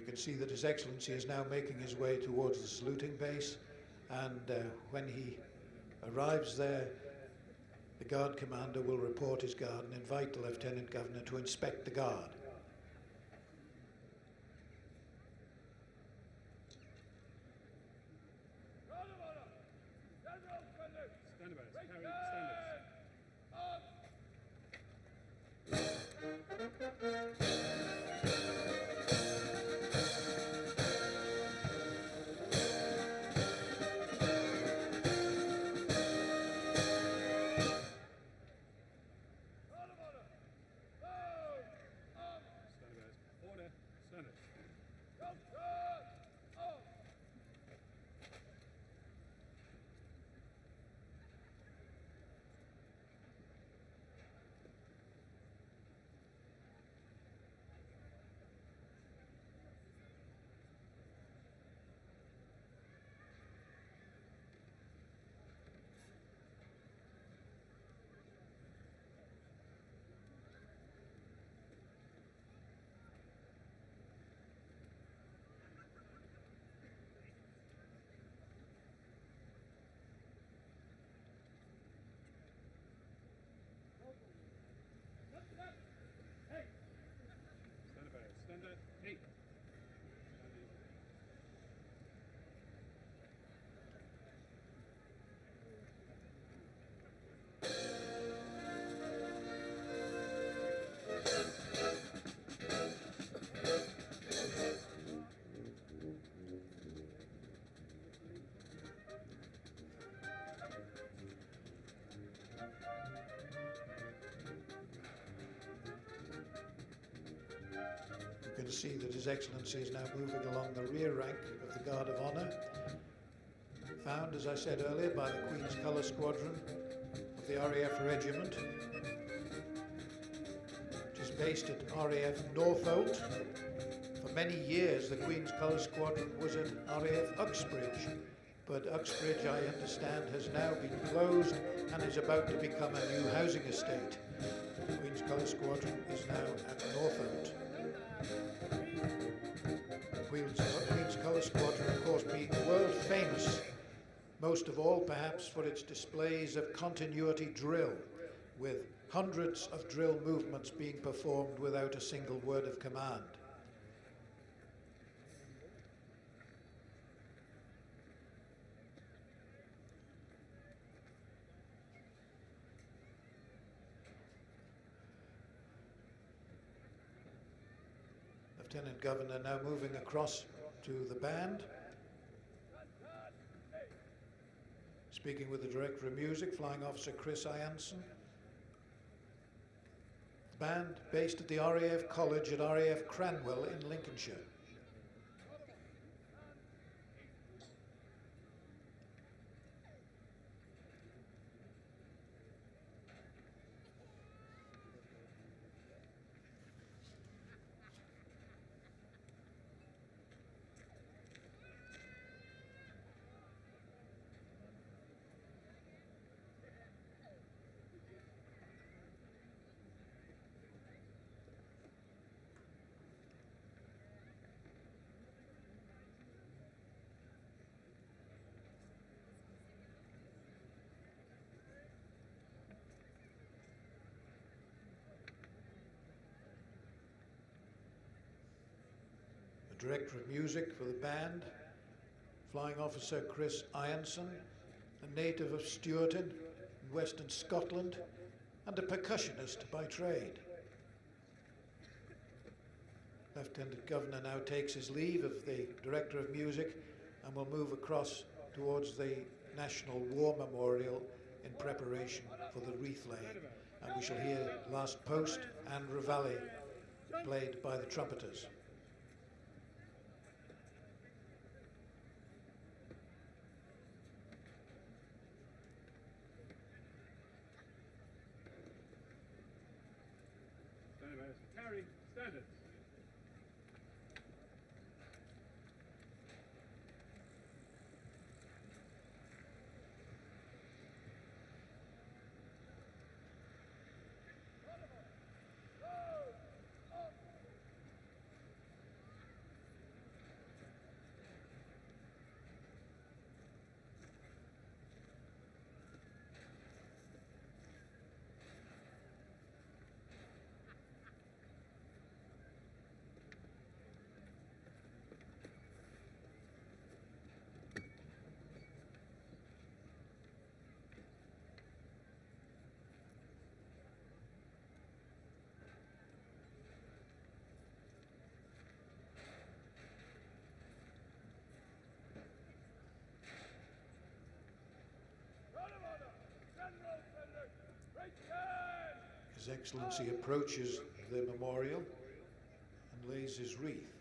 can see that His Excellency is now making his way towards the saluting base, and when he arrives there, the Guard Commander will report his guard and invite the Lieutenant Governor to inspect the guard. You can see that His Excellency is now moving along the rear rank of the Guard of Honour, found, as I said earlier, by the Queen's Colour Squadron of the RAF Regiment, which is based at RAF Northolt. For many years the Queen's Colour Squadron was at RAF Uxbridge, but Uxbridge, I understand, has now been closed and is about to become a new housing estate. The Queen's Colour Squadron is now at Northolt. Queen's Colour Squadron, of course, being world famous, most of all perhaps for its displays of continuity drill, with hundreds of drill movements being performed without a single word of command. Lieutenant Governor now moving across to the band, speaking with the Director of Music, Flying Officer Chris Ianson. The band based at the RAF College at RAF Cranwell in Lincolnshire. Director of Music for the band, Flying Officer Chris Ianson, a native of Stewarton in Western Scotland, and a percussionist by trade. Lieutenant Governor now takes his leave of the Director of Music and will move across towards the National War Memorial in preparation for the wreath laying. And we shall hear Last Post and Reveille played by the trumpeters. Carry, standards. Excellency approaches the memorial and lays his wreath.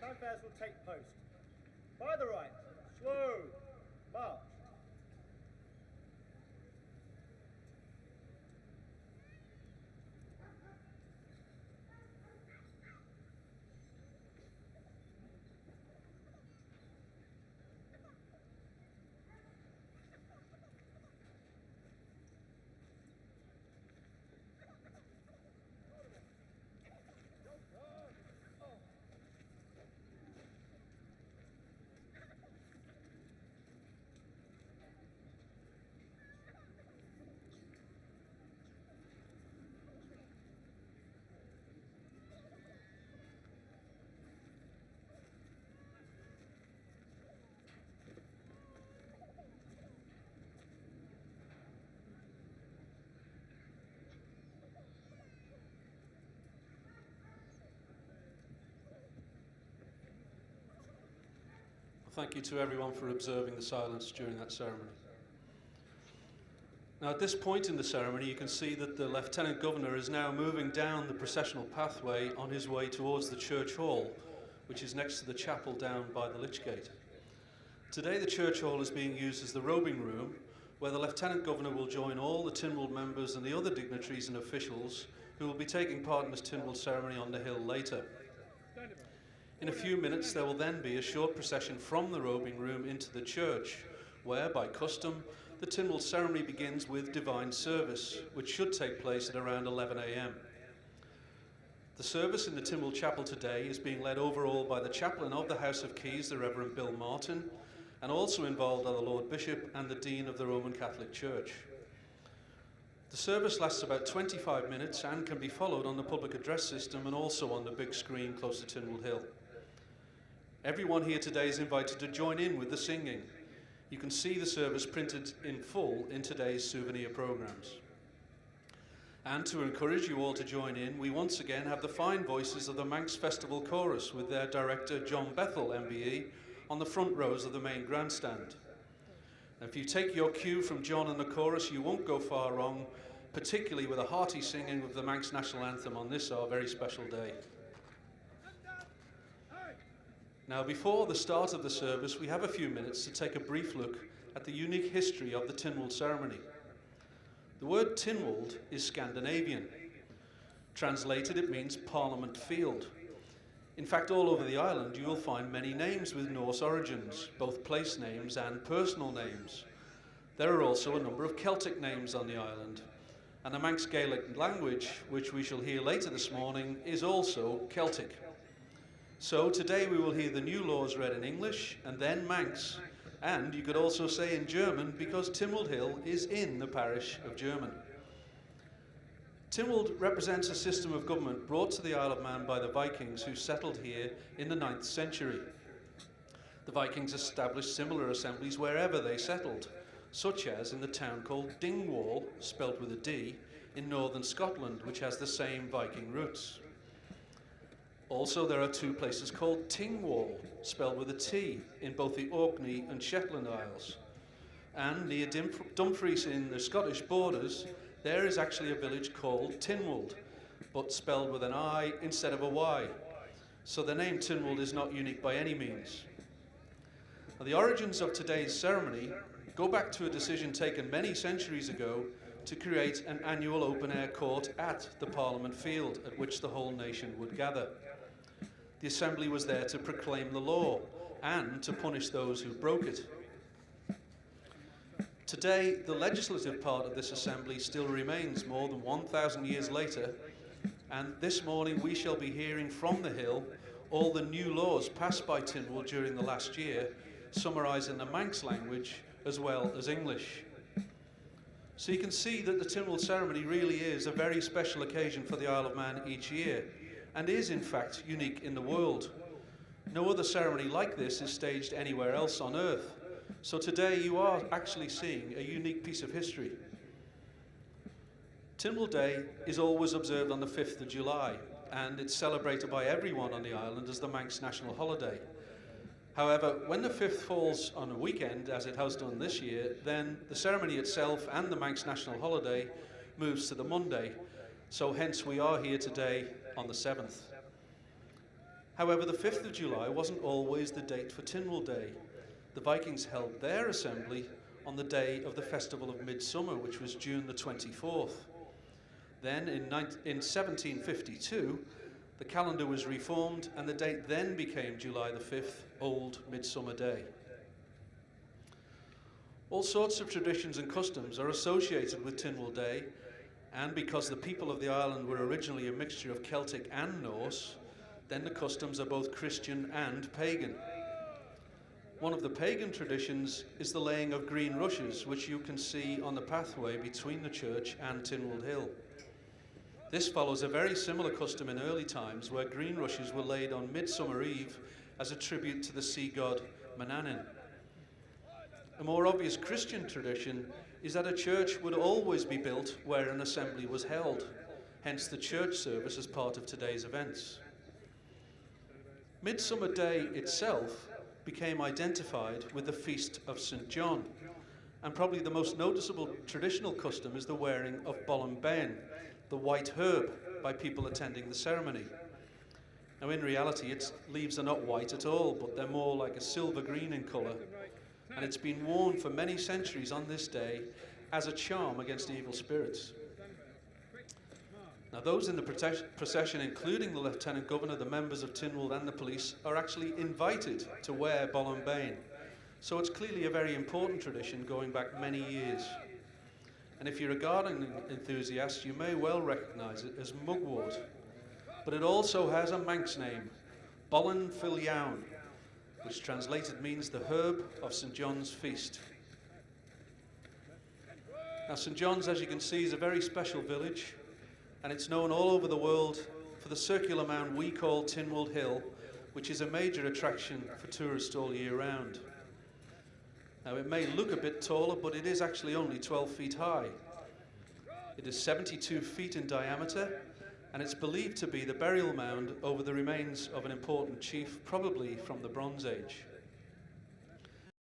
Fanfares will take post. By the right, slow, march. Thank you to everyone for observing the silence during that ceremony. Now, at this point in the ceremony, you can see that the Lieutenant Governor is now moving down the processional pathway on his way towards the church hall, which is next to the chapel down by the Lich Gate. Today, the church hall is being used as the robing room, where the Lieutenant Governor will join all the Tynwald members and the other dignitaries and officials who will be taking part in this Tynwald ceremony on the hill later. In a few minutes, there will then be a short procession from the robing room into the church, where, by custom, the Tynwald ceremony begins with divine service, which should take place at around 11 a.m. The service in the Tynwald Chapel today is being led overall by the chaplain of the House of Keys, the Reverend Bill Martin, and also involved are the Lord Bishop and the Dean of the Roman Catholic Church. The service lasts about 25 minutes and can be followed on the public address system and also on the big screen close to Tynwald Hill. Everyone here today is invited to join in with the singing. You can see the service printed in full in today's souvenir programs. And to encourage you all to join in, we once again have the fine voices of the Manx Festival Chorus with their director John Bethel, MBE, on the front rows of the main grandstand. And if you take your cue from John and the chorus, you won't go far wrong, particularly with a hearty singing of the Manx National Anthem on this our very special day. Now, before the start of the service, we have a few minutes to take a brief look at the unique history of the Tynwald ceremony. The word Tynwald is Scandinavian. Translated, it means Parliament Field. In fact, all over the island, you will find many names with Norse origins, both place names and personal names. There are also a number of Celtic names on the island, and the Manx Gaelic language, which we shall hear later this morning, is also Celtic. So today we will hear the new laws read in English and then Manx, and you could also say in German because Tynwald Hill is in the parish of German. Tynwald represents a system of government brought to the Isle of Man by the Vikings who settled here in the 9th century. The Vikings established similar assemblies wherever they settled, such as in the town called Tynwald, spelt with a D, in northern Scotland, which has the same Viking roots. Also, there are two places called Tynwald, spelled with a T, in both the Orkney and Shetland Isles. And near Dumfries in the Scottish borders, there is actually a village called Tynwald, but spelled with an I instead of a Y. So the name Tynwald is not unique by any means. Now, the origins of today's ceremony go back to a decision taken many centuries ago to create an annual open-air court at the Parliament Field at which the whole nation would gather. The assembly was there to proclaim the law and to punish those who broke it. Today, the legislative part of this assembly still remains more than 1,000 years later, and this morning we shall be hearing from the Hill all the new laws passed by Tynwald during the last year, summarised in the Manx language as well as English. So you can see that the Tynwald ceremony really is a very special occasion for the Isle of Man each year, and is in fact unique in the world. No other ceremony like this is staged anywhere else on earth. So today you are actually seeing a unique piece of history. Tynwald Day is always observed on the 5th of July, and it's celebrated by everyone on the island as the Manx national holiday. However, when the 5th falls on a weekend, as it has done this year, then the ceremony itself and the Manx national holiday moves to the Monday. So hence we are here today on the 7th. However, the 5th of July wasn't always the date for Tynwald Day. The Vikings held their assembly on the day of the festival of Midsummer, which was June the 24th. Then in 1752, the calendar was reformed and the date then became July the 5th, Old Midsummer Day. All sorts of traditions and customs are associated with Tynwald Day, and because the people of the island were originally a mixture of Celtic and Norse, then the customs are both Christian and pagan. One of the pagan traditions is the laying of green rushes, which you can see on the pathway between the church and Tynwald Hill. This follows a very similar custom in early times where green rushes were laid on Midsummer Eve as a tribute to the sea god Manannan. A more obvious Christian tradition is that a church would always be built where an assembly was held, hence the church service as part of today's events. Midsummer Day itself became identified with the Feast of St. John, and probably the most noticeable traditional custom is the wearing of bolumbain, the white herb, by people attending the ceremony. Now in reality its leaves are not white at all, but they're more like a silver green in colour, and it's been worn for many centuries on this day as a charm against evil spirits. Now those in the procession, including the Lieutenant Governor, the members of Tynwald and the police, are actually invited to wear bolumbain. So it's clearly a very important tradition going back many years. And if you're a gardening enthusiast, you may well recognise it as mugwort. but it also has a Manx name, Bollen Filiown, which translated means the herb of St. John's feast. Now, St. John's, as you can see, is a very special village, and it's known all over the world for the circular mound we call Tynwald Hill, which is a major attraction for tourists all year round. Now, it may look a bit taller, but it is actually only 12 feet high. It is 72 feet in diameter, and it's believed to be the burial mound over the remains of an important chief, probably from the Bronze Age.